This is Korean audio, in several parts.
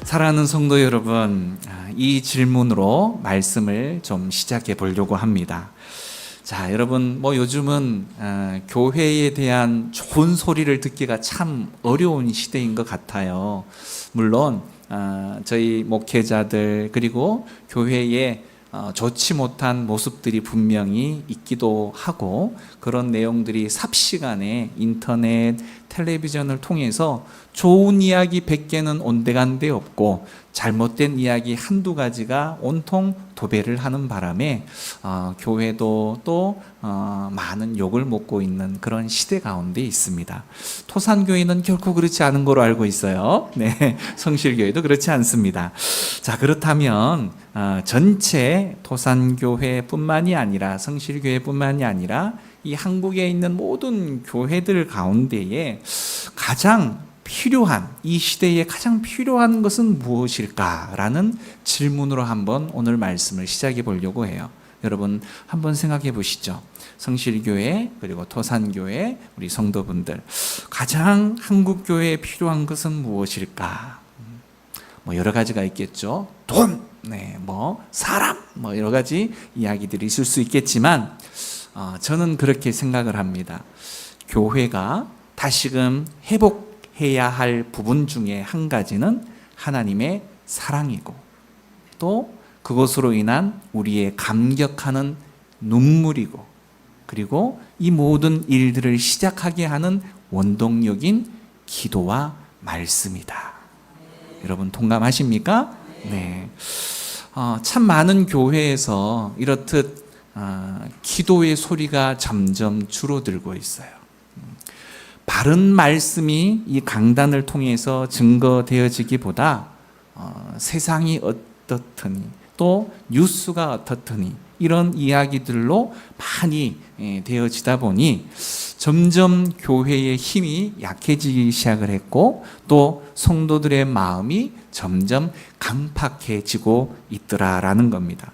사랑하는 성도 여러분, 이 질문으로 말씀을 좀 시작해 보려고 합니다. 자, 여러분, 요즘은 교회에 대한 좋은 소리를 듣기가 참 어려운 시대인 것 같아요. 물론 저희 목회자들 그리고 교회에 좋지 못한 모습들이 분명히 있기도 하고, 그런 내용들이 삽시간에 인터넷, 텔레비전을 통해서 좋은 이야기 100개는 온데간데 없고 잘못된 이야기 한두 가지가 온통 도배를 하는 바람에 교회도 또 많은 욕을 먹고 있는 그런 시대 가운데 있습니다. 토산교회는 결코 그렇지 않은 걸로 알고 있어요. 네, 성실교회도 그렇지 않습니다. 자, 그렇다면 전체 토산교회뿐만이 아니라 성실교회뿐만이 아니라 이 한국에 있는 모든 교회들 가운데에 가장 필요한, 이 시대에 가장 필요한 것은 무엇일까라는 질문으로 한번 오늘 말씀을 시작해 보려고 해요. 여러분 한번 생각해 보시죠. 성실교회 그리고 토산교회 우리 성도분들, 가장 한국교회에 필요한 것은 무엇일까? 여러 가지가 있겠죠. 돈, 사람, 여러 가지 이야기들이 있을 수 있겠지만 저는 그렇게 생각을 합니다. 교회가 다시금 회복해야 할 부분 중에 한 가지는 하나님의 사랑이고, 또 그것으로 인한 우리의 감격하는 눈물이고, 그리고 이 모든 일들을 시작하게 하는 원동력인 기도와 말씀이다. 여러분 동감하십니까? 네. 참 많은 교회에서 이렇듯 기도의 소리가 점점 줄어들고 있어요. 바른 말씀이 이 강단을 통해서 증거되어지기보다 세상이 어떻더니 또 뉴스가 어떻더니 이런 이야기들로 많이 되어지다 보니 점점 교회의 힘이 약해지기 시작을 했고, 또 성도들의 마음이 점점 강팍해지고 있더라라는 겁니다.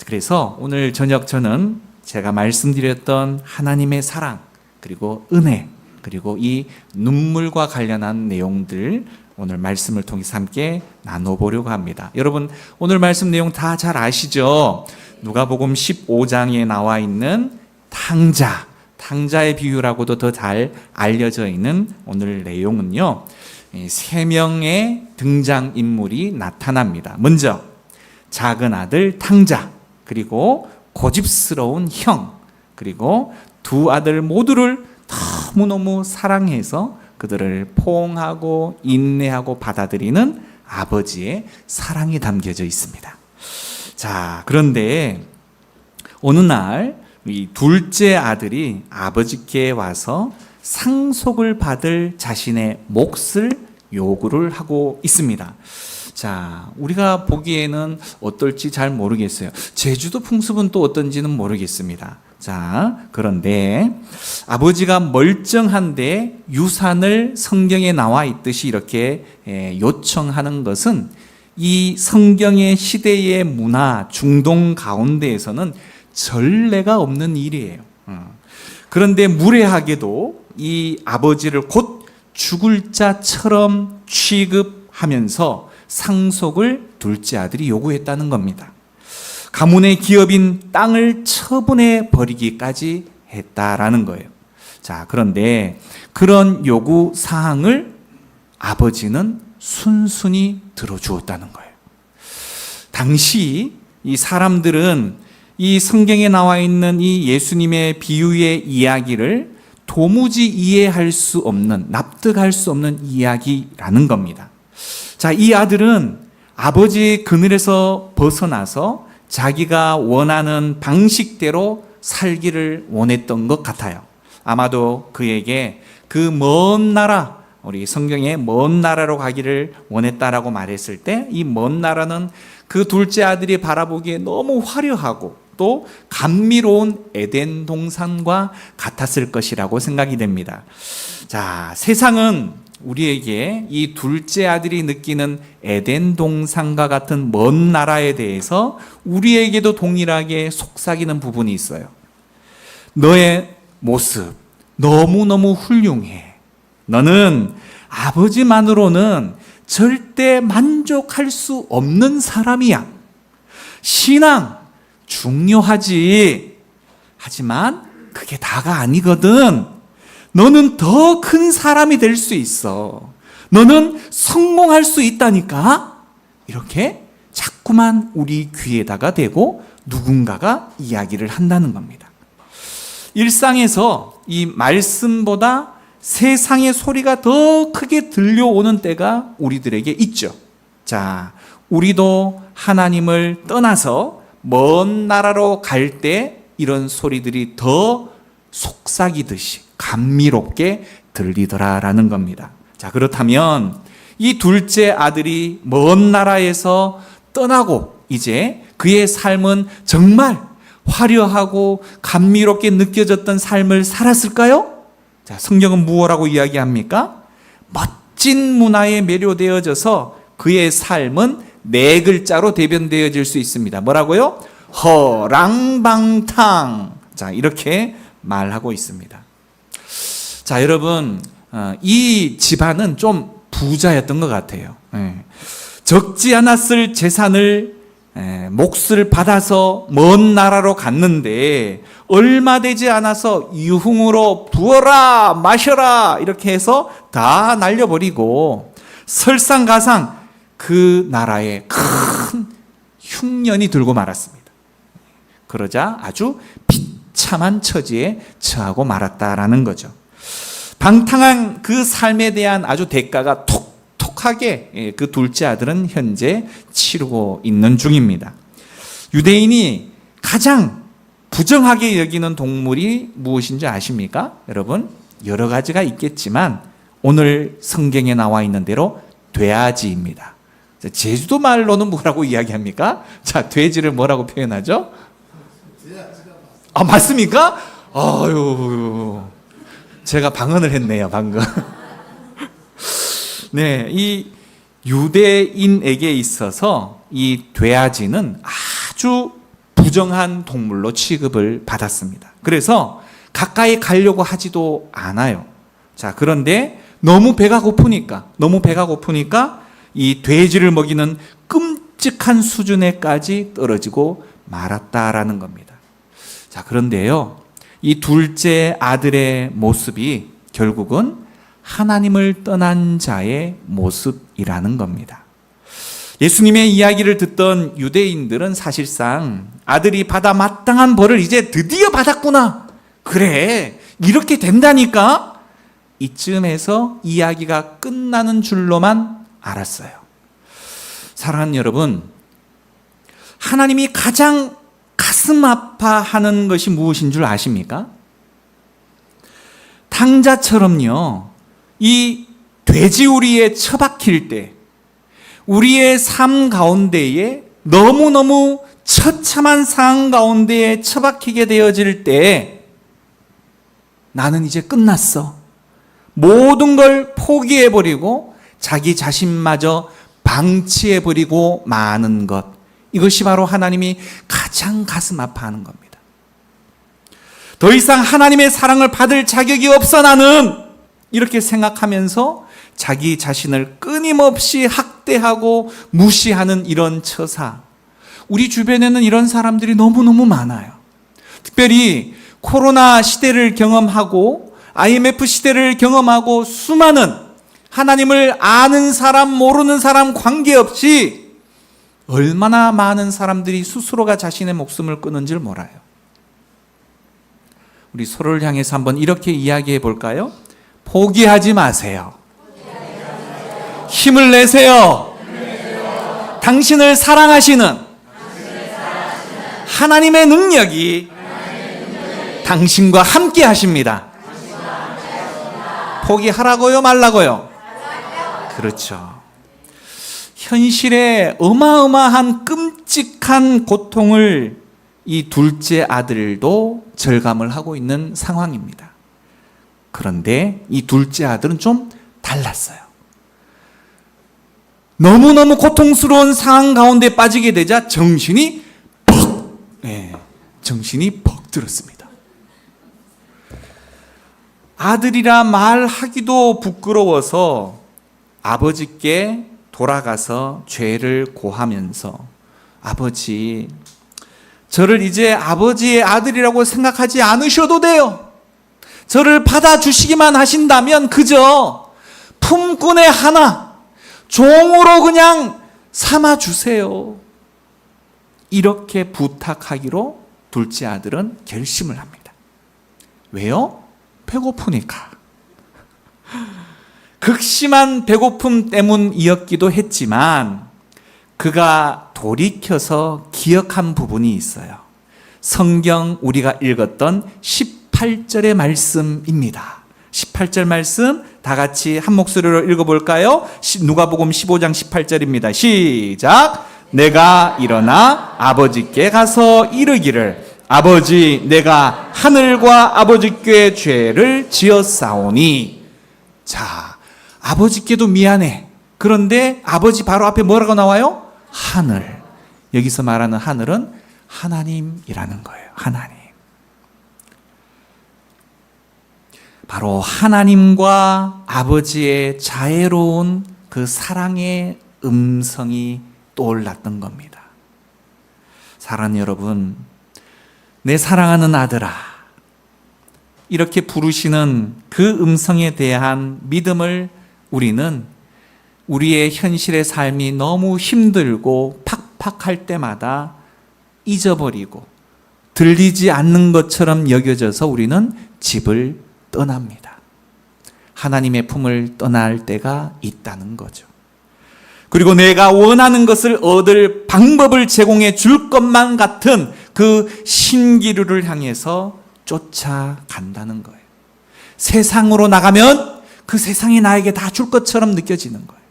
그래서 오늘 저녁 저는 제가 말씀드렸던 하나님의 사랑, 그리고 은혜, 그리고 이 눈물과 관련한 내용들 오늘 말씀을 통해서 함께 나눠보려고 합니다. 여러분 오늘 말씀 내용 다 잘 아시죠? 누가복음 15장에 나와 있는 탕자의 비유라고도 더 잘 알려져 있는 오늘 내용은요, 세 명의 등장인물이 나타납니다. 먼저 작은 아들 탕자, 그리고 고집스러운 형, 그리고 두 아들 모두를 너무너무 사랑해서 그들을 포옹하고 인내하고 받아들이는 아버지의 사랑이 담겨져 있습니다. 자, 그런데 어느 날 이 둘째 아들이 아버지께 와서 상속을 받을 자신의 몫을 요구를 하고 있습니다. 자, 우리가 보기에는 어떨지 잘 모르겠어요. 제주도 풍습은 또 어떤지는 모르겠습니다. 자, 그런데 아버지가 멀쩡한데 유산을 성경에 나와 있듯이 이렇게 요청하는 것은 이 성경의 시대의 문화, 중동 가운데에서는 전례가 없는 일이에요. 그런데 무례하게도 이 아버지를 곧 죽을 자처럼 취급하면서 상속을 둘째 아들이 요구했다는 겁니다. 가문의 기업인 땅을 처분해 버리기까지 했다라는 거예요. 자, 그런데 그런 요구 사항을 아버지는 순순히 들어주었다는 거예요. 당시 이 사람들은 이 성경에 나와 있는 이 예수님의 비유의 이야기를 도무지 이해할 수 없는, 납득할 수 없는 이야기라는 겁니다. 자, 이 아들은 아버지의 그늘에서 벗어나서 자기가 원하는 방식대로 살기를 원했던 것 같아요. 아마도 그에게 그 먼 나라, 우리 성경에 먼 나라로 가기를 원했다라고 말했을 때, 이 먼 나라는 그 둘째 아들이 바라보기에 너무 화려하고 또 감미로운 에덴 동산과 같았을 것이라고 생각이 됩니다. 자, 세상은 우리에게 이 둘째 아들이 느끼는 에덴 동산과 같은 먼 나라에 대해서 우리에게도 동일하게 속삭이는 부분이 있어요. 너의 모습 너무너무 훌륭해. 너는 아버지만으로는 절대 만족할 수 없는 사람이야. 신앙 중요하지. 하지만 그게 다가 아니거든. 너는 더 큰 사람이 될 수 있어. 너는 성공할 수 있다니까. 이렇게 자꾸만 우리 귀에다가 대고 누군가가 이야기를 한다는 겁니다. 일상에서 이 말씀보다 세상의 소리가 더 크게 들려오는 때가 우리들에게 있죠. 자, 우리도 하나님을 떠나서 먼 나라로 갈 때 이런 소리들이 더 속삭이듯이 감미롭게 들리더라라는 겁니다. 자, 그렇다면 이 둘째 아들이 먼 나라에서 떠나고 이제 그의 삶은 정말 화려하고 감미롭게 느껴졌던 삶을 살았을까요? 자, 성경은 무엇라고 이야기합니까? 멋진 문화에 매료되어져서 그의 삶은 4글자로 대변되어질 수 있습니다. 뭐라고요? 허랑방탕. 자, 이렇게 말하고 있습니다. 자, 여러분, 이 집안은 좀 부자였던 것 같아요. 적지 않았을 재산을 몫을 받아서 먼 나라로 갔는데 얼마 되지 않아서 유흥으로 부어라 마셔라 이렇게 해서 다 날려버리고 설상가상 그 나라에 큰 흉년이 들고 말았습니다. 그러자 아주 비참한 처지에 처하고 말았다라는 거죠. 방탕한 그 삶에 대한 아주 대가가 톡톡하게 그 둘째 아들은 현재 치르고 있는 중입니다. 유대인이 가장 부정하게 여기는 동물이 무엇인지 아십니까? 여러분, 여러 가지가 있겠지만 오늘 성경에 나와 있는 대로 돼지입니다. 제주도 말로는 뭐라고 이야기합니까? 자, 돼지를 뭐라고 표현하죠? 아, 맞습니까? 아유, 제가 방언을 했네요, 방금. 네, 이 유대인에게 있어서 이 돼지는 아주 부정한 동물로 취급을 받았습니다. 그래서 가까이 가려고 하지도 않아요. 자, 그런데 너무 배가 고프니까 이 돼지를 먹이는 끔찍한 수준에까지 떨어지고 말았다라는 겁니다. 자, 그런데요, 이 둘째 아들의 모습이 결국은 하나님을 떠난 자의 모습이라는 겁니다. 예수님의 이야기를 듣던 유대인들은 사실상 아들이 받아 마땅한 벌을 이제 드디어 받았구나. 그래, 이렇게 된다니까. 이쯤에서 이야기가 끝나는 줄로만 알았어요. 사랑하는 여러분, 하나님이 가장 가슴 아파하는 것이 무엇인 줄 아십니까? 탕자처럼요, 이 돼지우리에 처박힐 때 우리의 삶 가운데에 너무너무 처참한 상황 가운데에 처박히게 되어질 때 나는 이제 끝났어. 모든 걸 포기해버리고 자기 자신마저 방치해버리고 마는 것. 이것이 바로 하나님이 가장 가슴 아파하는 겁니다. 더 이상 하나님의 사랑을 받을 자격이 없어 나는 이렇게 생각하면서 자기 자신을 끊임없이 학대하고 무시하는 이런 처사. 우리 주변에는 이런 사람들이 너무너무 많아요. 특별히 코로나 시대를 경험하고 IMF 시대를 경험하고 수많은 하나님을 아는 사람 모르는 사람 관계없이 얼마나 많은 사람들이 스스로가 자신의 목숨을 끊은지를 몰라요. 우리 서로를 향해서 한번 이렇게 이야기해 볼까요? 포기하지 마세요. 힘을 내세요. 당신을 사랑하시는 하나님의 능력이 당신과 함께 하십니다. 포기하라고요, 말라고요? 그렇죠. 현실에 어마어마한 끔찍한 고통을 이 둘째 아들도 절감을 하고 있는 상황입니다. 그런데 이 둘째 아들은 좀 달랐어요. 너무너무 고통스러운 상황 가운데 빠지게 되자 정신이 퍽 들었습니다. 아들이라 말하기도 부끄러워서 아버지께 돌아가서 죄를 고하면서 아버지, 저를 이제 아버지의 아들이라고 생각하지 않으셔도 돼요. 저를 받아주시기만 하신다면 그저 품꾼의 하나, 종으로 그냥 삼아주세요. 이렇게 부탁하기로 둘째 아들은 결심을 합니다. 왜요? 배고프니까. 극심한 배고픔 때문이었기도 했지만 그가 돌이켜서 기억한 부분이 있어요. 성경 우리가 읽었던 18절의 말씀입니다. 18절 말씀 다 같이 한 목소리로 읽어볼까요? 누가복음 15장 18절입니다. 시작! 내가 일어나 아버지께 가서 이르기를 아버지, 내가 하늘과 아버지께 죄를 지었사오니. 자, 아버지께도 미안해. 그런데 아버지 바로 앞에 뭐라고 나와요? 하늘. 여기서 말하는 하늘은 하나님이라는 거예요. 하나님. 바로 하나님과 아버지의 자애로운 그 사랑의 음성이 떠올랐던 겁니다. 사랑하는 여러분, 내 사랑하는 아들아, 이렇게 부르시는 그 음성에 대한 믿음을 우리는 우리의 현실의 삶이 너무 힘들고 팍팍할 때마다 잊어버리고 들리지 않는 것처럼 여겨져서 우리는 집을 떠납니다. 하나님의 품을 떠날 때가 있다는 거죠. 그리고 내가 원하는 것을 얻을 방법을 제공해 줄 것만 같은 그 신기루를 향해서 쫓아간다는 거예요. 세상으로 나가면 그 세상이 나에게 다 줄 것처럼 느껴지는 거예요.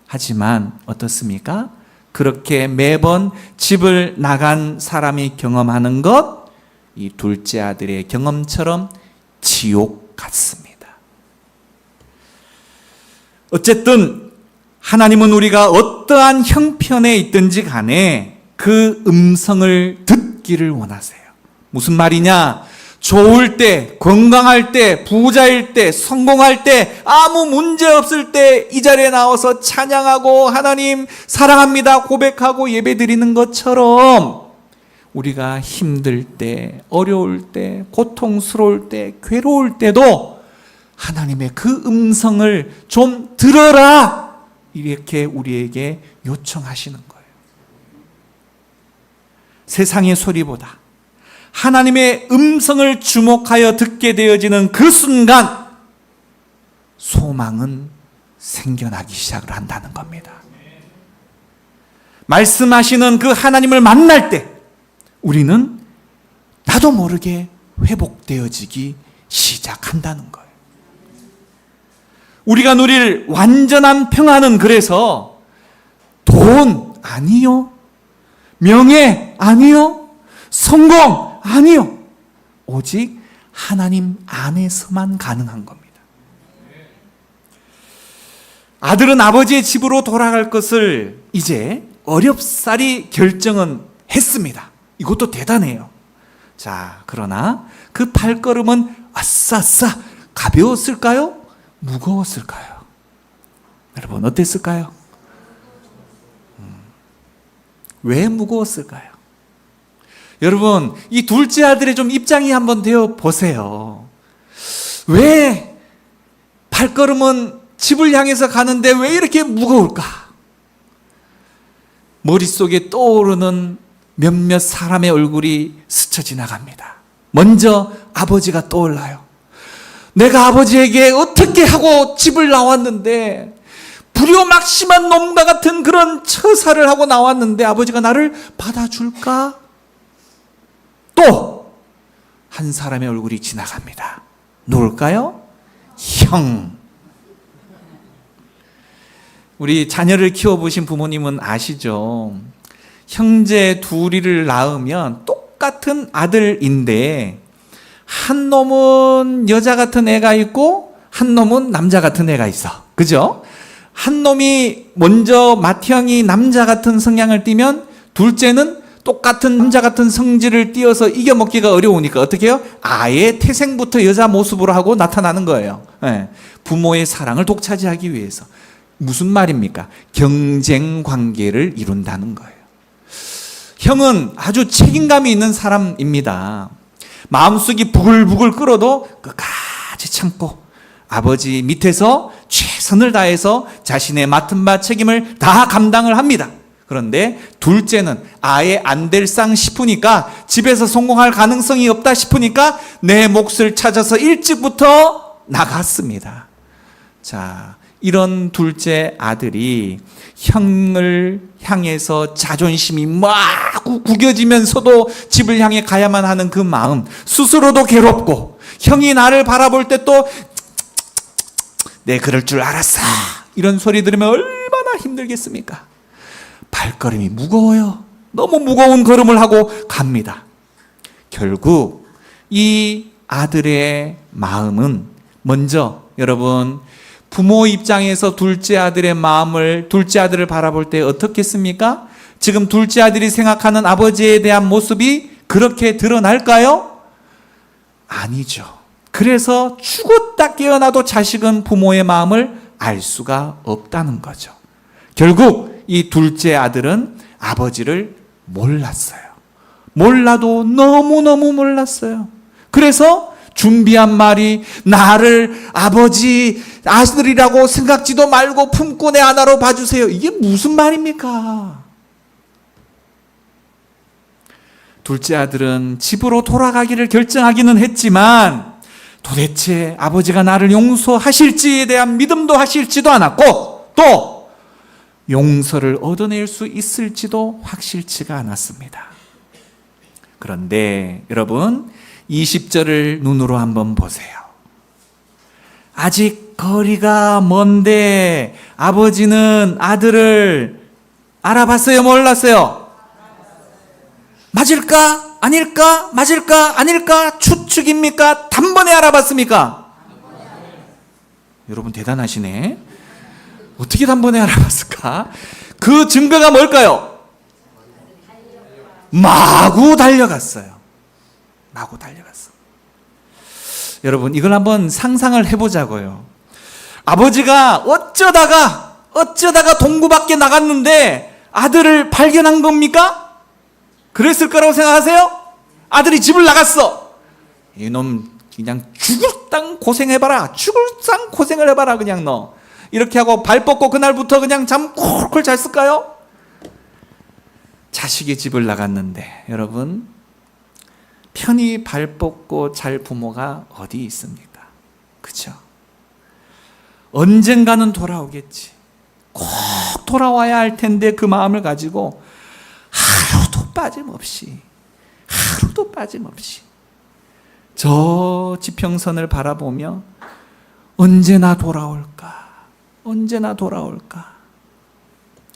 하지만 어떻습니까? 그렇게 매번 집을 나간 사람이 경험하는 것, 이 둘째 아들의 경험처럼 지옥 같습니다. 어쨌든 하나님은 우리가 어떠한 형편에 있든지 간에 그 음성을 듣기를 원하세요. 무슨 말이냐? 좋을 때, 건강할 때, 부자일 때, 성공할 때, 아무 문제 없을 때 이 자리에 나와서 찬양하고 하나님 사랑합니다 고백하고 예배드리는 것처럼 우리가 힘들 때, 어려울 때, 고통스러울 때, 괴로울 때도 하나님의 그 음성을 좀 들어라! 이렇게 우리에게 요청하시는 거예요. 세상의 소리보다 하나님의 음성을 주목하여 듣게 되어지는 그 순간 소망은 생겨나기 시작을 한다는 겁니다. 말씀하시는 그 하나님을 만날 때 우리는 나도 모르게 회복되어지기 시작한다는 거예요. 우리가 누릴 완전한 평안은 그래서 돈 아니요, 명예 아니요, 성공 아니요, 오직 하나님 안에서만 가능한 겁니다. 아들은 아버지의 집으로 돌아갈 것을 이제 어렵사리 결정은 했습니다. 이것도 대단해요. 자, 그러나 그 발걸음은 아싸싸 가벼웠을까요? 무거웠을까요? 여러분 어땠을까요? 왜 무거웠을까요? 여러분 이 둘째 아들의 좀 입장이 한번 되어 보세요. 왜 발걸음은 집을 향해서 가는데 왜 이렇게 무거울까? 머릿속에 떠오르는 몇몇 사람의 얼굴이 스쳐 지나갑니다. 먼저 아버지가 떠올라요. 내가 아버지에게 어떻게 하고 집을 나왔는데 불효막심한 놈과 같은 그런 처사를 하고 나왔는데 아버지가 나를 받아줄까? 또 한 사람의 얼굴이 지나갑니다. 누굴까요? 형. 우리 자녀를 키워보신 부모님은 아시죠? 형제 둘이를 낳으면 똑같은 아들인데 한 놈은 여자 같은 애가 있고 한 놈은 남자 같은 애가 있어. 그죠? 한 놈이 먼저 맏형이 남자 같은 성향을 띠면 둘째는 똑같은 남자 같은 성질을 띄어서 이겨먹기가 어려우니까 어떻게 해요? 아예 태생부터 여자 모습으로 하고 나타나는 거예요. 네. 부모의 사랑을 독차지하기 위해서. 무슨 말입니까? 경쟁 관계를 이룬다는 거예요. 형은 아주 책임감이 있는 사람입니다. 마음속이 부글부글 끓어도 끝까지 참고 아버지 밑에서 최선을 다해서 자신의 맡은 바 책임을 다 감당을 합니다. 그런데 둘째는 아예 안 될 상 싶으니까, 집에서 성공할 가능성이 없다 싶으니까 내 몫을 찾아서 일찍부터 나갔습니다. 자, 이런 둘째 아들이 형을 향해서 자존심이 막 구겨지면서도 집을 향해 가야만 하는 그 마음, 스스로도 괴롭고, 형이 나를 바라볼 때 또 내 그럴 줄 알았어, 이런 소리 들으면 얼마나 힘들겠습니까? 발걸음이 무거워요. 너무 무거운 걸음을 하고 갑니다. 결국 이 아들의 마음은 먼저, 여러분, 부모 입장에서 둘째 아들의 마음을, 둘째 아들을 바라볼 때 어떻겠습니까? 지금 둘째 아들이 생각하는 아버지에 대한 모습이 그렇게 드러날까요? 아니죠. 그래서 죽었다 깨어나도 자식은 부모의 마음을 알 수가 없다는 거죠. 결국 이 둘째 아들은 아버지를 몰랐어요. 몰라도 너무너무 몰랐어요. 그래서 준비한 말이, 나를 아버지 아들이라고 생각지도 말고 품고 내 아나로 봐주세요. 이게 무슨 말입니까? 둘째 아들은 집으로 돌아가기를 결정하기는 했지만 도대체 아버지가 나를 용서하실지에 대한 믿음도 하실지도 않았고, 또 용서를 얻어낼 수 있을지도 확실치가 않았습니다. 그런데 여러분, 20절을 눈으로 한번 보세요. 아직 거리가 먼데 아버지는 아들을 알아봤어요, 몰랐어요? 맞을까? 아닐까? 맞을까? 아닐까? 추측입니까? 단번에 알아봤습니까? 여러분 대단하시네. 어떻게 단번에 알아봤을까? 그 증거가 뭘까요? 마구 달려갔어요. 마구 달려갔어. 여러분, 이걸 한번 상상을 해보자고요. 아버지가 어쩌다가 동구 밖에 나갔는데 아들을 발견한 겁니까? 그랬을 거라고 생각하세요? 아들이 집을 나갔어. 이놈 그냥 죽을 당 고생해봐라. 죽을 당 고생을 해봐라 그냥 너. 이렇게 하고 발 뻗고 그날부터 그냥 잠 콜콜 잤을까요? 자식이 집을 나갔는데, 여러분, 편히 발 뻗고 잘 부모가 어디 있습니까? 그렇죠? 언젠가는 돌아오겠지. 꼭 돌아와야 할 텐데 그 마음을 가지고 하루도 빠짐없이 저 지평선을 바라보며 언제나 돌아올까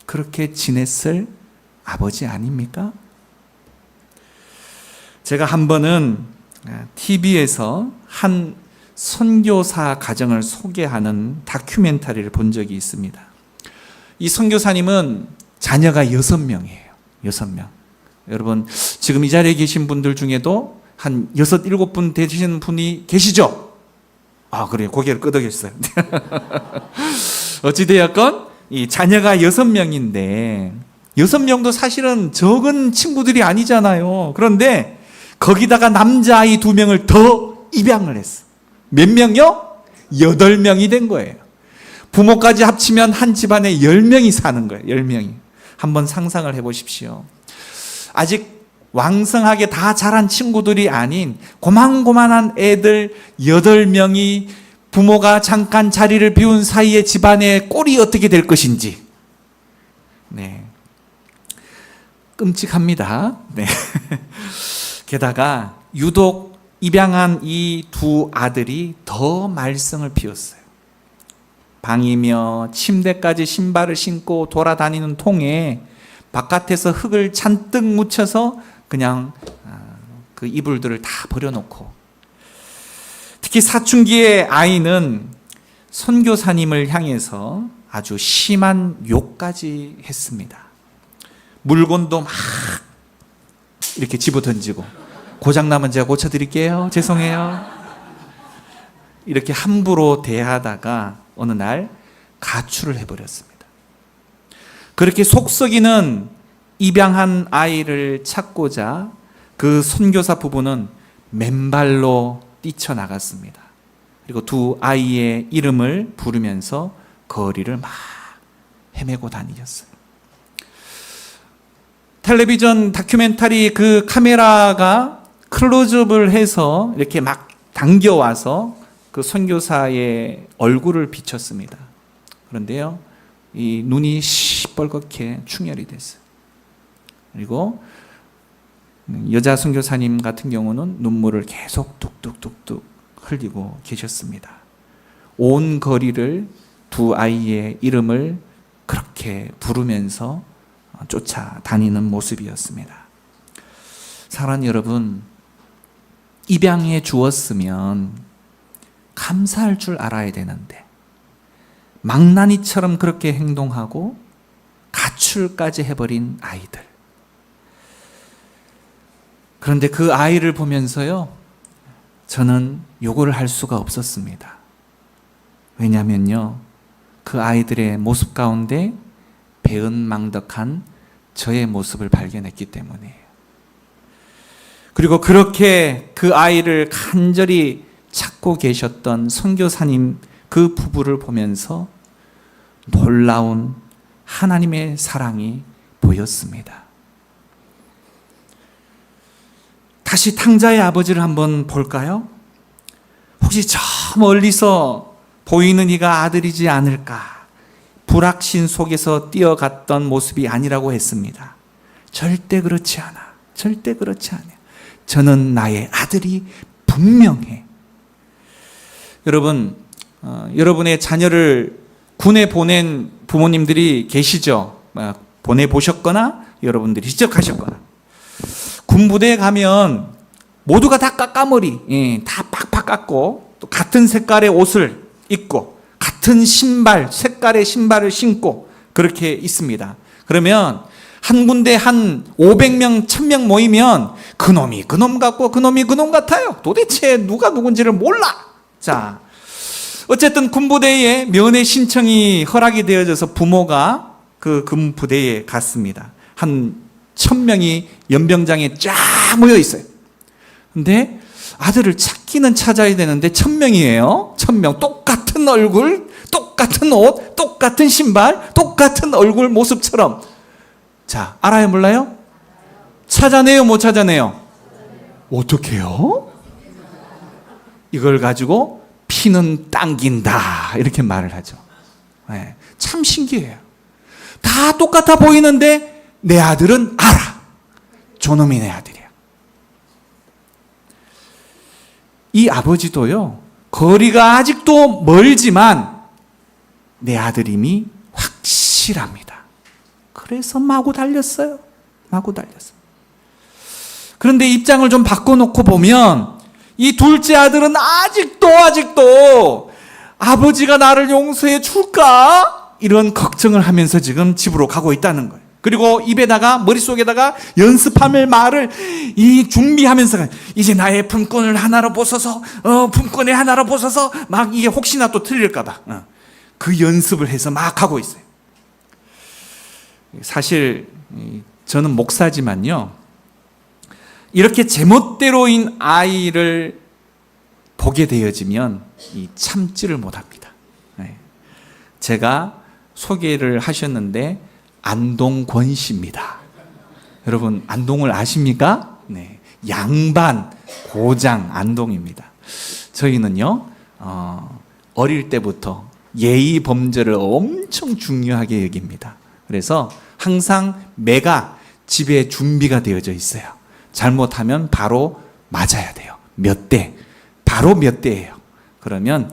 그렇게 지냈을 아버지 아닙니까? 제가 한 번은 TV에서 한 선교사 가정을 소개하는 다큐멘터리를 본 적이 있습니다. 이 선교사님은 자녀가 6명이에요. 6명. 여러분, 지금 이 자리에 계신 분들 중에도 한 6, 7분 되시는 분이 계시죠? 아, 그래요. 고개를 끄덕였어요. 어찌되었건 이 자녀가 6명인데 6명도 사실은 적은 친구들이 아니잖아요. 그런데 거기다가 남자아이 2명을 더 입양을 했어. 몇 명이요? 8명이 된 거예요. 부모까지 합치면 한 집안에 10명이 사는 거예요. 10명이. 한번 상상을 해보십시오. 아직 왕성하게 다 자란 친구들이 아닌 고만고만한 애들 8명이 부모가 잠깐 자리를 비운 사이에 집안의 꼴이 어떻게 될 것인지. 네. 끔찍합니다. 네. 게다가 유독 입양한 이 2 아들이 더 말썽을 피웠어요. 방이며 침대까지 신발을 신고 돌아다니는 통에 바깥에서 흙을 잔뜩 묻혀서 그냥 그 이불들을 다 버려놓고, 특히 사춘기의 아이는 선교사님을 향해서 아주 심한 욕까지 했습니다. 물건도 막 이렇게 집어던지고, 고장나면 제가 고쳐드릴게요, 죄송해요, 이렇게 함부로 대하다가 어느 날 가출을 해버렸습니다. 그렇게 속썩이는 입양한 아이를 찾고자 그 선교사 부부는 맨발로 뛰쳐나갔습니다. 그리고 두 아이의 이름을 부르면서 거리를 막 헤매고 다니셨어요. 텔레비전 다큐멘터리 그 카메라가 클로즈업을 해서 이렇게 막 당겨와서 그 선교사의 얼굴을 비췄습니다. 그런데요, 이 눈이 시뻘겋게 충혈이 됐어요. 그리고 여자 선교사님 같은 경우는 눈물을 계속 뚝뚝뚝뚝 흘리고 계셨습니다. 온 거리를 두 아이의 이름을 그렇게 부르면서 쫓아다니는 모습이었습니다. 사랑하는 여러분, 입양해 주었으면 감사할 줄 알아야 되는데 망나니처럼 그렇게 행동하고 가출까지 해버린 아이들. 그런데 그 아이를 보면서요, 저는 요구를 할 수가 없었습니다. 왜냐면요, 그 아이들의 모습 가운데 배은망덕한 저의 모습을 발견했기 때문이에요. 그리고 그렇게 그 아이를 간절히 찾고 계셨던 선교사님 그 부부를 보면서 놀라운 하나님의 사랑이 보였습니다. 다시 탕자의 아버지를 한번 볼까요? 혹시 저 멀리서 보이는 이가 아들이지 않을까? 불확신 속에서 뛰어갔던 모습이 아니라고 했습니다. 절대 그렇지 않아. 절대 그렇지 않아. 저는 나의 아들이 분명해. 여러분, 여러분의 자녀를 군에 보낸 부모님들이 계시죠? 보내보셨거나 여러분들이 직접 하셨거나. 군부대에 가면 모두가 다 까까머리, 다 팍팍 깎고 또 같은 색깔의 옷을 입고 같은 신발, 색깔의 신발을 신고 그렇게 있습니다. 그러면 한 군데 한 500명, 1000명 모이면 그놈이 그놈 같고 그놈이 그놈 같아요. 도대체 누가 누군지를 몰라. 자, 어쨌든 군부대에 면회 신청이 허락이 되어져서 부모가 그 군부대에 갔습니다. 한 1000명이 연병장에 쫙 모여 있어요. 근데 아들을 찾기는 찾아야 되는데 1000명이에요. 1000명. 똑같은 얼굴, 똑같은 옷, 똑같은 신발, 똑같은 얼굴 모습처럼. 자, 알아요, 몰라요? 찾아내요, 못 찾아내요? 어떻게 해요? 이걸 가지고 피는 당긴다 이렇게 말을 하죠. 네, 참 신기해요. 다 똑같아 보이는데 내 아들은 알아. 저놈이 내 아들이야. 이 아버지도요, 거리가 아직도 멀지만 내 아들임이 확실합니다. 그래서 마구 달렸어요. 마구 달렸어요. 그런데 입장을 좀 바꿔놓고 보면 이 둘째 아들은 아직도 아버지가 나를 용서해 줄까? 이런 걱정을 하면서 지금 집으로 가고 있다는 거예요. 그리고 입에다가, 머릿속에다가 연습할 말을 준비하면서 이제 나의 품권을 하나로 벗어서, 품권의 하나로 벗어서 막 이게 혹시나 또 틀릴까봐 그 연습을 해서 막 하고 있어요. 사실 저는 목사지만요, 이렇게 제멋대로인 아이를 보게 되어지면 참지를 못합니다. 제가 소개를 하셨는데 안동권 씨입니다. 여러분 안동을 아십니까? 네, 양반 고장 안동입니다. 저희는요, 어릴 때부터 예의 범절을 엄청 중요하게 여깁니다. 그래서 항상 매가 집에 준비가 되어져 있어요. 잘못하면 바로 맞아야 돼요. 몇 대, 바로 몇 대예요. 그러면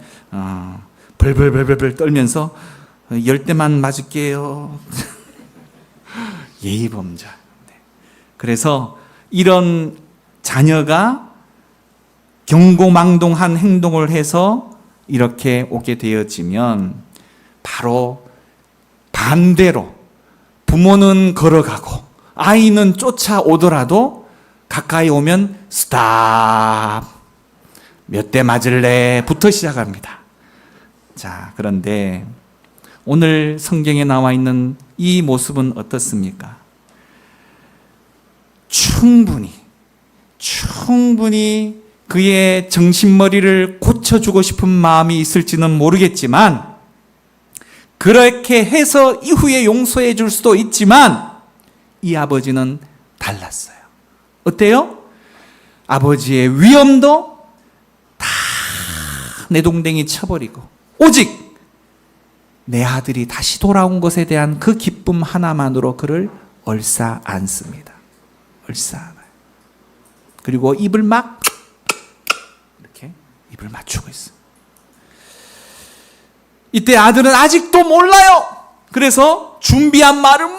벌벌벌벌 떨면서 10대만 맞을게요. 예의범절. 그래서 이런 자녀가 경고망동한 행동을 해서 이렇게 오게 되어지면 바로 반대로 부모는 걸어가고 아이는 쫓아오더라도 가까이 오면 스탑, 몇 대 맞을래 부터 시작합니다. 자, 그런데 오늘 성경에 나와 있는 이 모습은 어떻습니까? 충분히 그의 정신머리를 고쳐주고 싶은 마음이 있을지는 모르겠지만, 그렇게 해서 이후에 용서해 줄 수도 있지만, 이 아버지는 달랐어요. 어때요? 아버지의 위엄도 다 내동댕이 쳐버리고 오직 내 아들이 다시 돌아온 것에 대한 그 기쁨 하나만으로 그를 얼싸안습니다. 얼싸안아요. 그리고 입을 막 이렇게 입을 맞추고 있어요. 이때 아들은 아직도 몰라요. 그래서 준비한 말을 막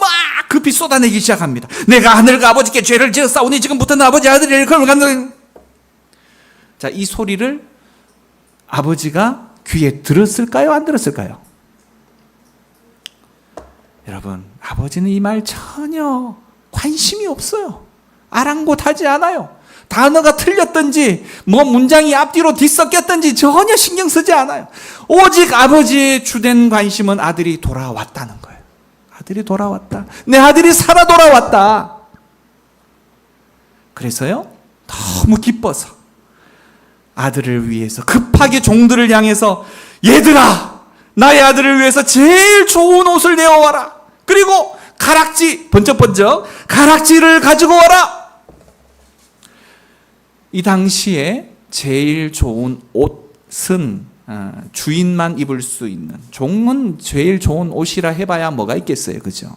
급히 쏟아내기 시작합니다. 내가 하늘과 아버지께 죄를 지었사오니 지금부터는 아버지 아들이 그걸 간다. 자, 이 소리를 아버지가 귀에 들었을까요? 안 들었을까요? 여러분, 아버지는 이 말 전혀 관심이 없어요. 아랑곳하지 않아요. 단어가 틀렸든지 문장이 앞뒤로 뒤섞였든지 전혀 신경 쓰지 않아요. 오직 아버지의 주된 관심은 아들이 돌아왔다는 거예요. 아들이 돌아왔다. 내 아들이 살아 돌아왔다. 그래서요, 너무 기뻐서 아들을 위해서 급하게 종들을 향해서, 얘들아, 나의 아들을 위해서 제일 좋은 옷을 내어와라. 그리고 가락지, 번쩍번쩍 가락지를 가지고 와라. 이 당시에 제일 좋은 옷은 주인만 입을 수 있는, 종은 제일 좋은 옷이라 해봐야 뭐가 있겠어요, 그죠?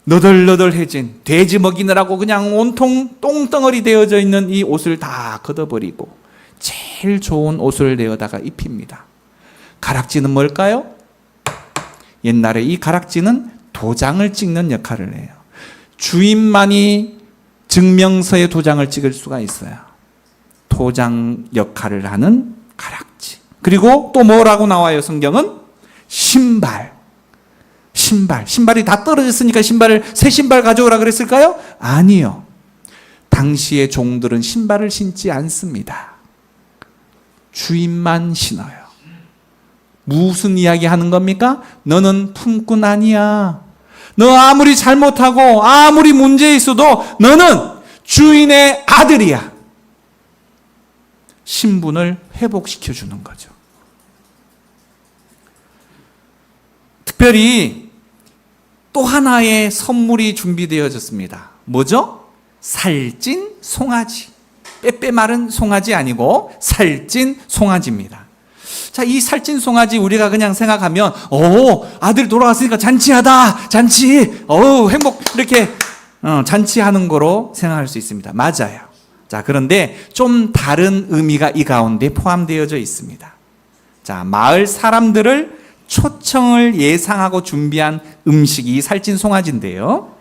너덜너덜해진 돼지 먹이느라고 그냥 온통 똥덩어리 되어져 있는 이 옷을 다 걷어버리고 제일 좋은 옷을 내어다가 입힙니다. 가락지는 뭘까요? 옛날에 이 가락지는 도장을 찍는 역할을 해요. 주인만이 증명서에 도장을 찍을 수가 있어요. 도장 역할을 하는 가락지. 그리고 또 뭐라고 나와요, 성경은? 신발이 다 떨어졌으니까 새 신발 가져오라 그랬을까요? 아니요. 당시의 종들은 신발을 신지 않습니다. 주인만 신어요. 무슨 이야기 하는 겁니까? 너는 품꾼 아니야. 너 아무리 잘못하고 아무리 문제 있어도 너는 주인의 아들이야. 신분을 회복시켜 주는 거죠. 특별히 또 하나의 선물이 준비되어졌습니다. 뭐죠? 살찐 송아지. 빼빼 마른 송아지 아니고 살찐 송아지입니다. 자, 이 살찐 송아지 우리가 그냥 생각하면, 아들 돌아왔으니까 잔치하다, 잔치, 행복, 이렇게 잔치하는 거로 생각할 수 있습니다. 맞아요. 자, 그런데 좀 다른 의미가 이 가운데 포함되어져 있습니다. 자, 마을 사람들을 초청을 예상하고 준비한 음식이 살찐 송아지인데요.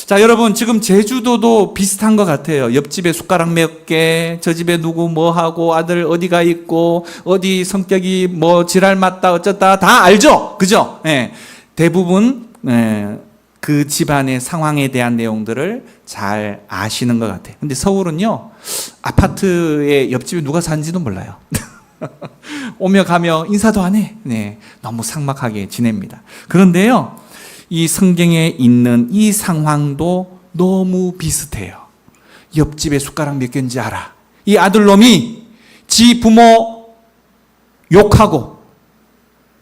자, 여러분, 지금 제주도도 비슷한 것 같아요. 옆집에 숟가락 몇 개, 저 집에 누구 뭐 하고, 아들 어디가 있고, 어디 성격이 뭐 지랄 맞다 어쩌다 다 알죠? 그죠? 예. 대부분 그 집안의 상황에 대한 내용들을 잘 아시는 것 같아요. 근데 서울은요, 아파트에 옆집에 누가 사는지도 몰라요. 오며 가며 인사도 안 해. 네, 너무 삭막하게 지냅니다. 그런데요, 이 성경에 있는 이 상황도 너무 비슷해요. 옆집에 숟가락 몇 개인지 알아. 이 아들놈이 지 부모 욕하고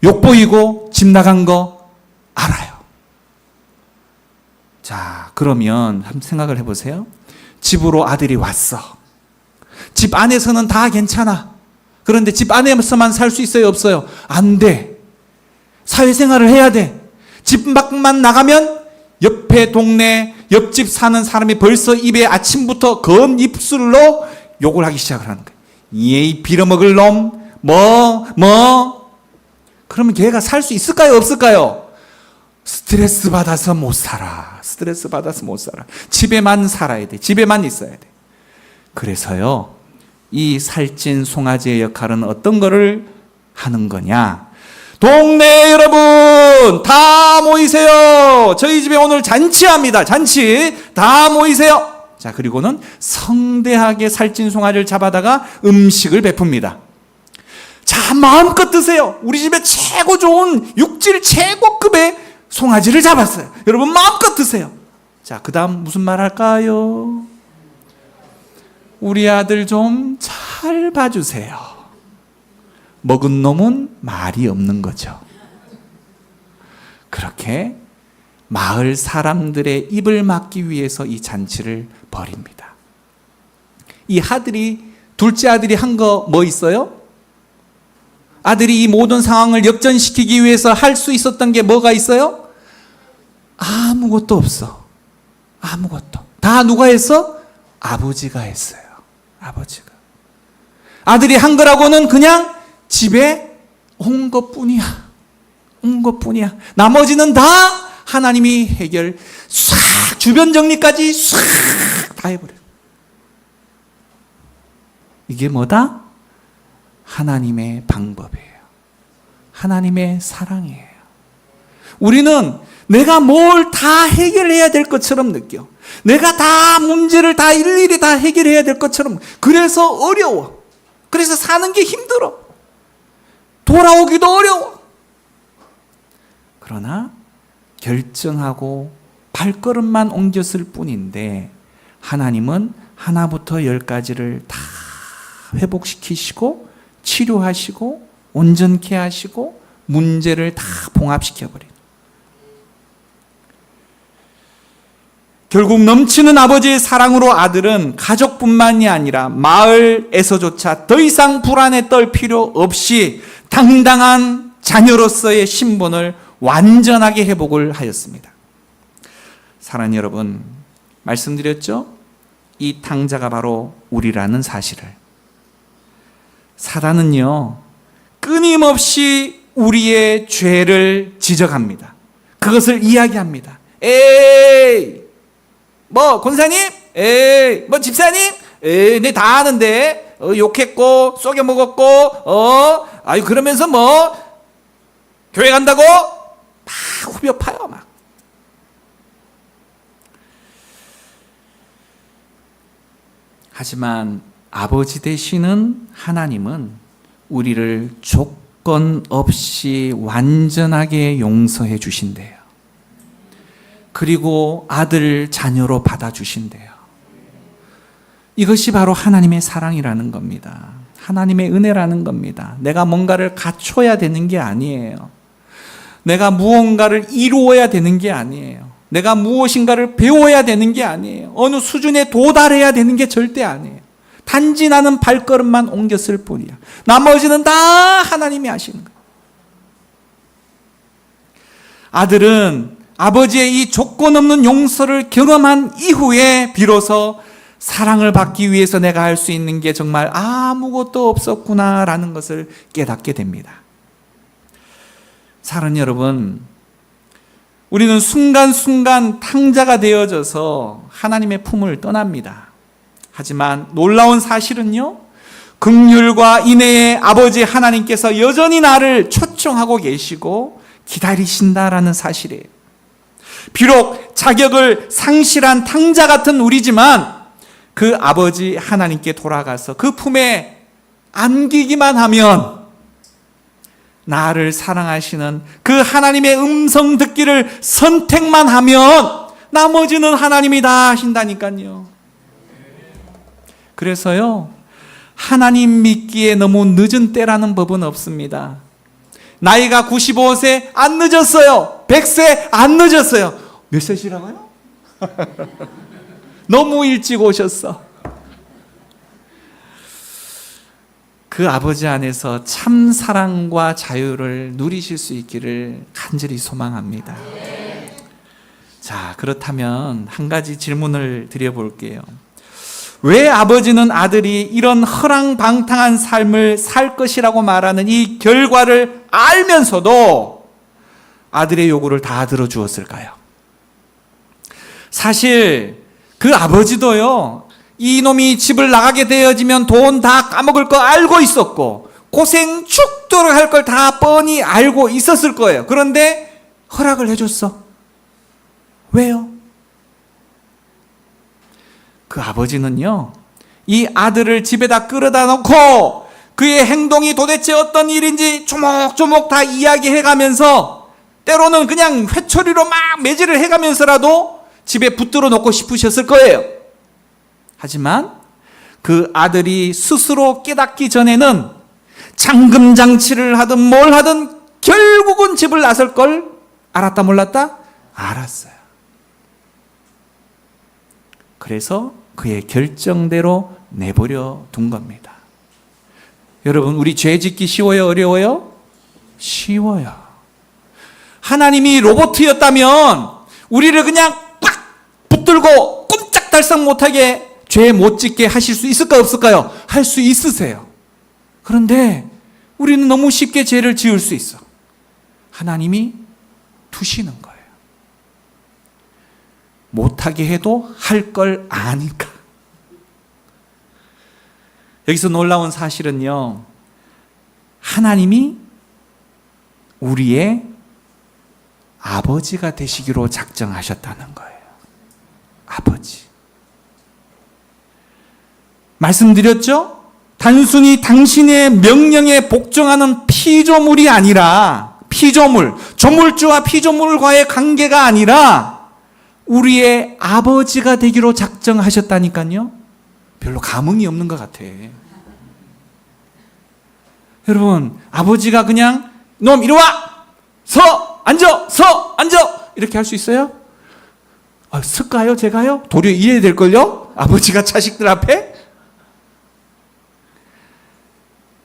욕보이고 집 나간 거 알아요. 자, 그러면 한번 생각을 해보세요. 집으로 아들이 왔어. 집 안에서는 다 괜찮아. 그런데 집 안에서만 살 수 있어요, 없어요? 안 돼. 사회생활을 해야 돼. 집 밖만 나가면 옆에 동네, 옆집 사는 사람이 벌써 입에 아침부터 검 입술로 욕을 하기 시작을 하는 거예요. 이 빌어먹을 놈, 그러면 걔가 살 수 있을까요, 없을까요? 스트레스 받아서 못 살아. 집에만 살아야 돼. 집에만 있어야 돼. 그래서요, 이 살찐 송아지의 역할은 어떤 거를 하는 거냐? 동네 여러분, 다 모이세요. 저희 집에 오늘 잔치합니다. 잔치. 다 모이세요. 자, 그리고는 성대하게 살찐 송아지를 잡아다가 음식을 베풉니다. 자, 마음껏 드세요. 우리 집에 최고 좋은 육질 최고급의 송아지를 잡았어요. 여러분 마음껏 드세요. 자, 그 다음 무슨 말 할까요? 우리 아들 좀 잘 봐주세요. 먹은 놈은 말이 없는 거죠. 그렇게 마을 사람들의 입을 막기 위해서 이 잔치를 벌입니다. 이 아들이, 둘째 아들이 한 거 뭐 있어요? 아들이 이 모든 상황을 역전시키기 위해서 할 수 있었던 게 뭐가 있어요? 아무것도 없어. 아무것도. 다 누가 했어? 아버지가 했어요. 아버지가. 아들이 한 거라고는 그냥 집에 온 것뿐이야. 온 것뿐이야. 나머지는 다 하나님이 해결, 싹 주변 정리까지 싹 다 해버려. 이게 뭐다? 하나님의 방법이에요. 하나님의 사랑이에요. 우리는 내가 뭘 다 해결해야 될 것처럼 느껴. 내가 다 문제를 다 일일이 다 해결해야 될 것처럼. 그래서 어려워. 그래서 사는 게 힘들어. 돌아오기도 어려워. 그러나 결정하고 발걸음만 옮겼을 뿐인데 하나님은 하나부터 열까지를 다 회복시키시고 치료하시고 온전케 하시고 문제를 다 봉합시켜버려요. 결국 넘치는 아버지의 사랑으로 아들은 가족뿐만이 아니라 마을에서조차 더 이상 불안에 떨 필요 없이 당당한 자녀로서의 신분을 완전하게 회복을 하였습니다. 사랑하는 여러분, 말씀드렸죠? 이 탕자가 바로 우리라는 사실을. 사단은요, 끊임없이 우리의 죄를 지적합니다. 그것을 이야기합니다. 에이, 뭐 권사님? 에이, 뭐 집사님? 에이, 내 다 아는데 욕했고 쏘겨 먹었고 아유 그러면서 뭐 교회 간다고 막 후벼 파요. 막 하지만 아버지 되시는 하나님은 우리를 조건 없이 완전하게 용서해 주신대요. 그리고 아들 자녀로 받아주신대요. 이것이 바로 하나님의 사랑이라는 겁니다. 하나님의 은혜라는 겁니다. 내가 뭔가를 갖춰야 되는 게 아니에요. 내가 무언가를 이루어야 되는 게 아니에요. 내가 무엇인가를 배워야 되는 게 아니에요. 어느 수준에 도달해야 되는 게 절대 아니에요. 단지 나는 발걸음만 옮겼을 뿐이야. 나머지는 다 하나님이 하시는 거예요. 아들은 아버지의 이 조건 없는 용서를 경험한 이후에 비로소 사랑을 받기 위해서 내가 할 수 있는 게 정말 아무것도 없었구나라는 것을 깨닫게 됩니다. 사랑하는 여러분, 우리는 순간순간 탕자가 되어져서 하나님의 품을 떠납니다. 하지만 놀라운 사실은요, 긍휼과 인애의 아버지 하나님께서 여전히 나를 초청하고 계시고 기다리신다라는 사실이에요. 비록 자격을 상실한 탕자 같은 우리지만 그 아버지 하나님께 돌아가서 그 품에 안기기만 하면 나를 사랑하시는 그 하나님의 음성 듣기를 선택만 하면 나머지는 하나님이 다 하신다니까요. 그래서요, 하나님 믿기에 너무 늦은 때라는 법은 없습니다. 나이가 95세 안 늦었어요. 100세 안 늦었어요. 몇 세시라고요? 너무 일찍 오셨어. 그 아버지 안에서 참 사랑과 자유를 누리실 수 있기를 간절히 소망합니다. 자, 그렇다면 한 가지 질문을 드려볼게요. 왜 아버지는 아들이 이런 허랑방탕한 삶을 살 것이라고 말하는 이 결과를 알면서도 아들의 요구를 다 들어주었을까요? 사실 그 아버지도요, 이놈이 집을 나가게 되어지면 돈 다 까먹을 거 알고 있었고 고생 죽도록 할 걸 다 뻔히 알고 있었을 거예요. 그런데 허락을 해줬어. 왜요? 그 아버지는요, 이 아들을 집에다 끌어다 놓고 그의 행동이 도대체 어떤 일인지 조목조목 다 이야기해가면서 때로는 그냥 회초리로 막 매질을 해가면서라도 집에 붙들어 놓고 싶으셨을 거예요. 하지만 그 아들이 스스로 깨닫기 전에는 잠금장치를 하든 뭘 하든 결국은 집을 나설 걸 알았다 몰랐다? 알았어요. 그래서 그의 결정대로 내버려 둔 겁니다. 여러분, 우리 죄 짓기 쉬워요? 어려워요? 쉬워요. 하나님이 로봇이었다면 우리를 그냥 꽉 붙들고 꼼짝달싹 못하게 죄 못 짓게 하실 수 있을까요? 없을까요? 할 수 있으세요. 그런데 우리는 너무 쉽게 죄를 지을 수 있어. 하나님이 두시는 거예요. 못하게 해도 할 걸 아니까. 여기서 놀라운 사실은요, 하나님이 우리의 아버지가 되시기로 작정하셨다는 거예요. 아버지. 말씀드렸죠? 단순히 당신의 명령에 복종하는 피조물이 아니라, 피조물, 조물주와 피조물과의 관계가 아니라 우리의 아버지가 되기로 작정하셨다니까요. 별로 감흥이 없는 것 같아. 여러분, 아버지가 그냥 놈 이리 와! 서! 앉아! 서! 앉아! 이렇게 할 수 있어요? 쓸까요? 제가요? 도리어 이래야 될걸요? 아버지가 자식들 앞에?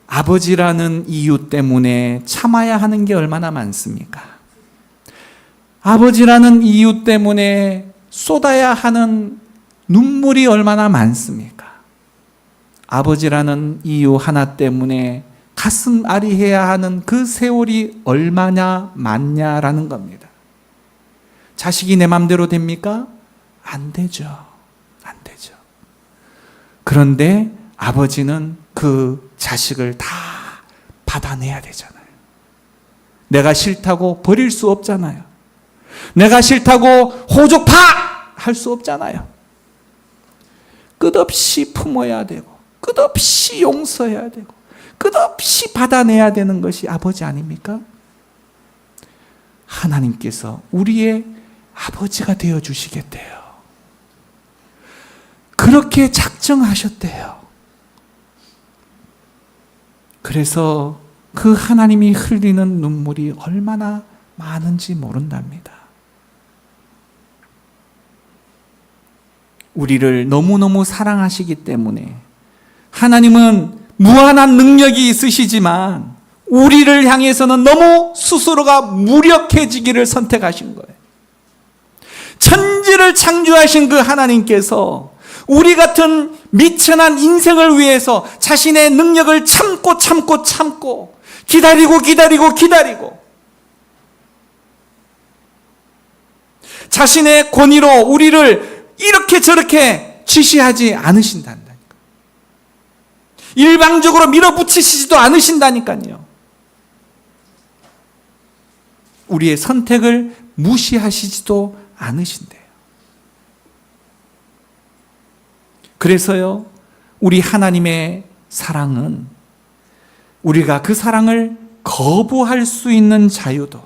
아버지라는 이유 때문에 참아야 하는 게 얼마나 많습니까? 아버지라는 이유 때문에 쏟아야 하는 눈물이 얼마나 많습니까? 아버지라는 이유 하나 때문에 가슴 아리해야 하는 그 세월이 얼마나 많냐라는 겁니다. 자식이 내 맘대로 됩니까? 안 되죠. 안 되죠. 그런데 아버지는 그 자식을 다 받아내야 되잖아요. 내가 싫다고 버릴 수 없잖아요. 내가 싫다고 호족파! 할 수 없잖아요. 끝없이 품어야 되고, 끝없이 용서해야 되고, 끝없이 받아내야 되는 것이 아버지 아닙니까? 하나님께서 우리의 아버지가 되어 주시겠대요. 그렇게 작정하셨대요. 그래서 그 하나님이 흘리는 눈물이 얼마나 많은지 모른답니다. 우리를 너무너무 사랑하시기 때문에 하나님은 무한한 능력이 있으시지만 우리를 향해서는 너무 스스로가 무력해지기를 선택하신 거예요. 천지를 창조하신 그 하나님께서 우리 같은 미천한 인생을 위해서 자신의 능력을 참고 기다리고 자신의 권위로 우리를 이렇게 저렇게 지시하지 않으신다니까요. 일방적으로 밀어붙이시지도 않으신다니까요. 우리의 선택을 무시하시지도 않으신대요. 그래서요, 우리 하나님의 사랑은 우리가 그 사랑을 거부할 수 있는 자유도,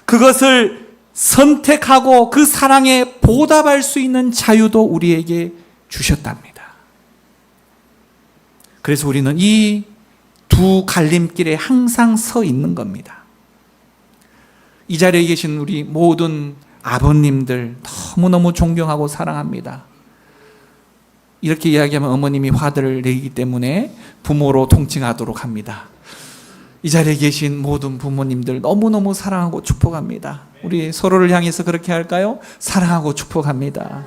그것을 선택하고 그 사랑에 보답할 수 있는 자유도 우리에게 주셨답니다. 그래서 우리는 이 두 갈림길에 항상 서 있는 겁니다. 이 자리에 계신 우리 모든 아버님들 너무너무 존경하고 사랑합니다. 이렇게 이야기하면 어머님이 화를 내기 때문에 부모로 통칭하도록 합니다. 이 자리에 계신 모든 부모님들 너무너무 사랑하고 축복합니다. 우리 서로를 향해서 그렇게 할까요? 사랑하고 축복합니다.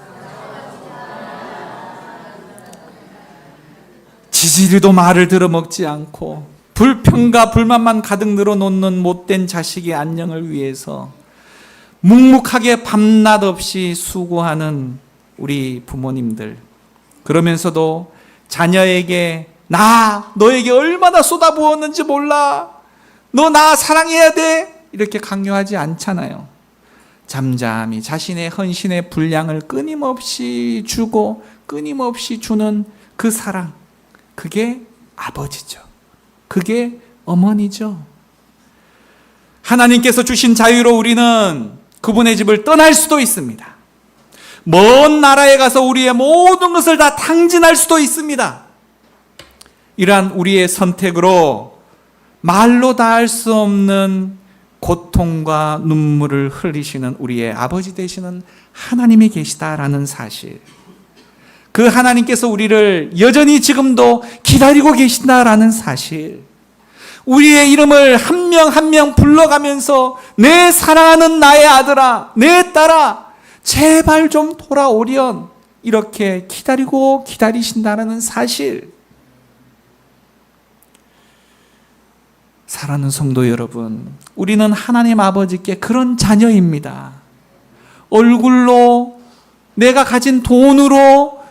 지지리도 말을 들어먹지 않고 불평과 불만만 가득 늘어놓는 못된 자식의 안녕을 위해서 묵묵하게 밤낮 없이 수고하는 우리 부모님들, 그러면서도 자녀에게 너에게 얼마나 쏟아부었는지 몰라, 너 나 사랑해야 돼, 이렇게 강요하지 않잖아요. 잠잠히 자신의 헌신의 분량을 끊임없이 주고 끊임없이 주는 그 사랑, 그게 아버지죠. 그게 어머니죠. 하나님께서 주신 자유로 우리는 그분의 집을 떠날 수도 있습니다. 먼 나라에 가서 우리의 모든 것을 다 탕진할 수도 있습니다. 이러한 우리의 선택으로 말로 다 할 수 없는 고통과 눈물을 흘리시는 우리의 아버지 되시는 하나님이 계시다라는 사실, 그 하나님께서 우리를 여전히 지금도 기다리고 계신다라는 사실, 우리의 이름을 한 명 한 명 불러가면서 내 사랑하는 나의 아들아, 내 딸아, 제발 좀 돌아오련, 이렇게 기다리고 기다리신다는 사실. 사랑하는 성도 여러분, 우리는 하나님 아버지께 그런 자녀입니다. 얼굴로, 내가 가진 돈으로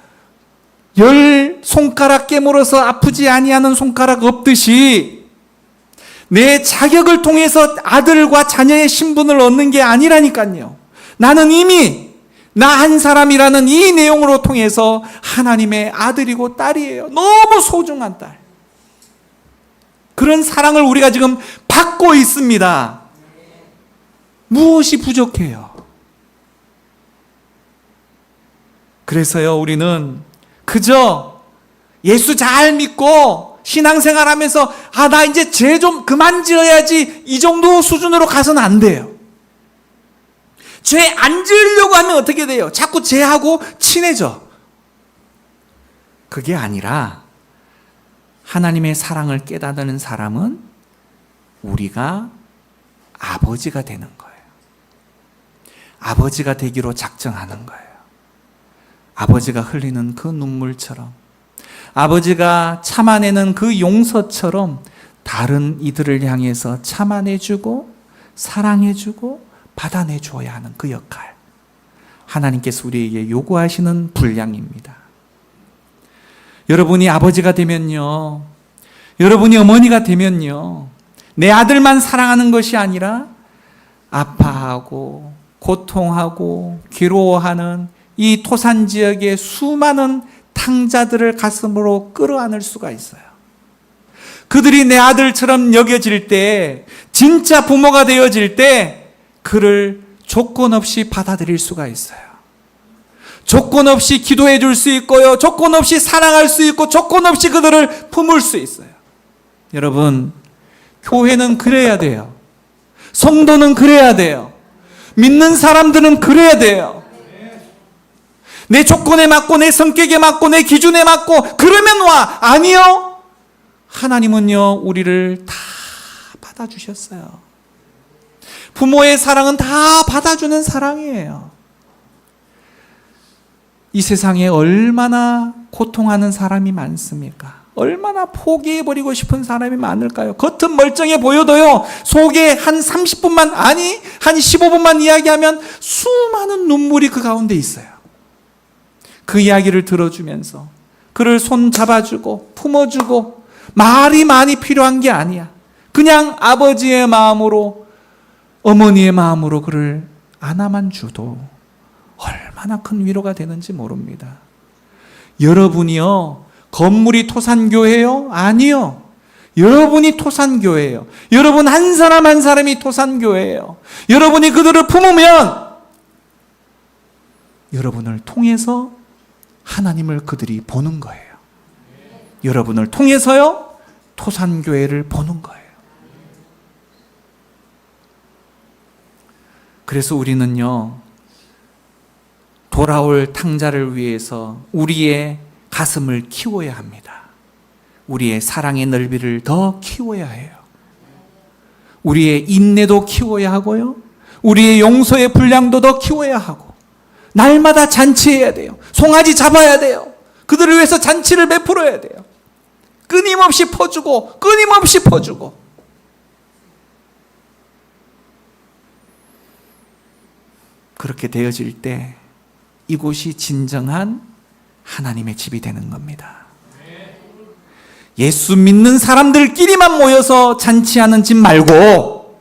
10손가락 깨물어서 아프지 아니하는 손가락 없듯이 내 자격을 통해서 아들과 자녀의 신분을 얻는 게 아니라니까요. 나는 이미 나 한 사람이라는 이 내용으로 통해서 하나님의 아들이고 딸이에요. 너무 소중한 딸. 그런 사랑을 우리가 지금 받고 있습니다. 무엇이 부족해요? 그래서요, 우리는 그저 예수 잘 믿고 신앙생활 하면서 나 이제 죄 좀 그만 지어야지, 이 정도 수준으로 가서는 안 돼요. 죄 안 지으려고 하면 어떻게 돼요? 자꾸 죄하고 친해져. 그게 아니라 하나님의 사랑을 깨닫는 사람은 우리가 아버지가 되는 거예요. 아버지가 되기로 작정하는 거예요. 아버지가 흘리는 그 눈물처럼, 아버지가 참아내는 그 용서처럼 다른 이들을 향해서 참아내주고 사랑해주고 받아내줘야 하는 그 역할, 하나님께서 우리에게 요구하시는 분량입니다. 여러분이 아버지가 되면요, 여러분이 어머니가 되면요, 내 아들만 사랑하는 것이 아니라 아파하고 고통하고 괴로워하는 이 토산 지역의 수많은 탕자들을 가슴으로 끌어안을 수가 있어요. 그들이 내 아들처럼 여겨질 때, 진짜 부모가 되어질 때 그를 조건 없이 받아들일 수가 있어요. 조건 없이 기도해 줄 수 있고요, 조건 없이 사랑할 수 있고, 조건 없이 그들을 품을 수 있어요. 여러분, 교회는 그래야 돼요. 성도는 그래야 돼요. 믿는 사람들은 그래야 돼요. 내 조건에 맞고, 내 성격에 맞고, 내 기준에 맞고 그러면 와. 아니요, 하나님은요 우리를 다 받아주셨어요. 부모의 사랑은 다 받아주는 사랑이에요. 이 세상에 얼마나 고통하는 사람이 많습니까? 얼마나 포기해버리고 싶은 사람이 많을까요? 겉은 멀쩡해 보여도요, 속에 한 30분만, 아니 한 15분만 이야기하면 수많은 눈물이 그 가운데 있어요. 그 이야기를 들어주면서 그를 손 잡아주고 품어주고, 말이 많이 필요한 게 아니야. 그냥 아버지의 마음으로, 어머니의 마음으로 그를 안아만 줘도 얼마나 큰 위로가 되는지 모릅니다. 여러분이요, 건물이 토산교회요? 아니요. 여러분이 토산교회예요. 여러분 한 사람 한 사람이 토산교회예요. 여러분이 그들을 품으면 여러분을 통해서 하나님을 그들이 보는 거예요. 여러분을 통해서요, 토산교회를 보는 거예요. 그래서 우리는요, 돌아올 탕자를 위해서 우리의 가슴을 키워야 합니다. 우리의 사랑의 넓이를 더 키워야 해요. 우리의 인내도 키워야 하고요, 우리의 용서의 분량도 더 키워야 하고, 날마다 잔치해야 돼요. 송아지 잡아야 돼요. 그들을 위해서 잔치를 베풀어야 돼요. 끊임없이 퍼주고 끊임없이 퍼주고. 그렇게 되어질 때 이곳이 진정한 하나님의 집이 되는 겁니다. 예수 믿는 사람들끼리만 모여서 잔치하는 집 말고,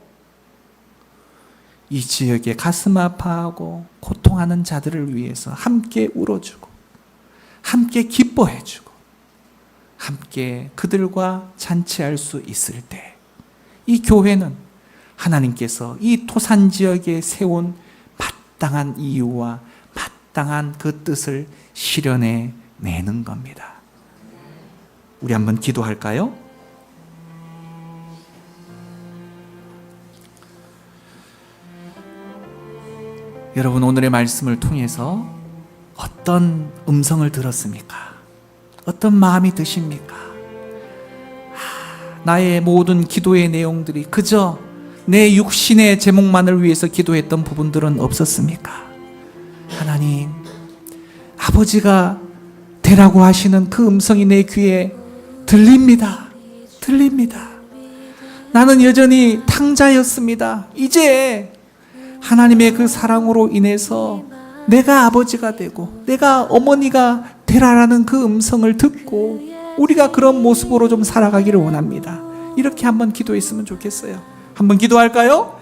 이 지역에 가슴 아파하고 고통하는 자들을 위해서 함께 울어주고 함께 기뻐해주고 함께 그들과 잔치할 수 있을 때, 이 교회는 하나님께서 이 토산 지역에 세운 마땅한 이유와 마땅한 그 뜻을 실현해 내는 겁니다. 우리 한번 기도할까요? 여러분, 오늘의 말씀을 통해서 어떤 음성을 들었습니까? 어떤 마음이 드십니까? 나의 모든 기도의 내용들이 그저 내 육신의 제목만을 위해서 기도했던 부분들은 없었습니까? 하나님, 아버지가 되라고 하시는 그 음성이 내 귀에 들립니다. 들립니다. 나는 여전히 탕자였습니다. 이제 하나님의 그 사랑으로 인해서 내가 아버지가 되고 내가 어머니가 되라라는 그 음성을 듣고 우리가 그런 모습으로 좀 살아가기를 원합니다. 이렇게 한번 기도했으면 좋겠어요. 한번 기도할까요?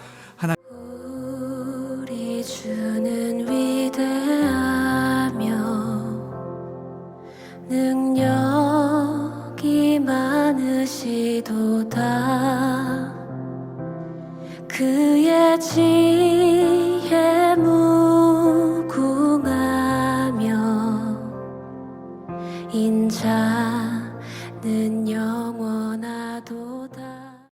우리 주는 위대하며 능력이 많으시도다. 그의 지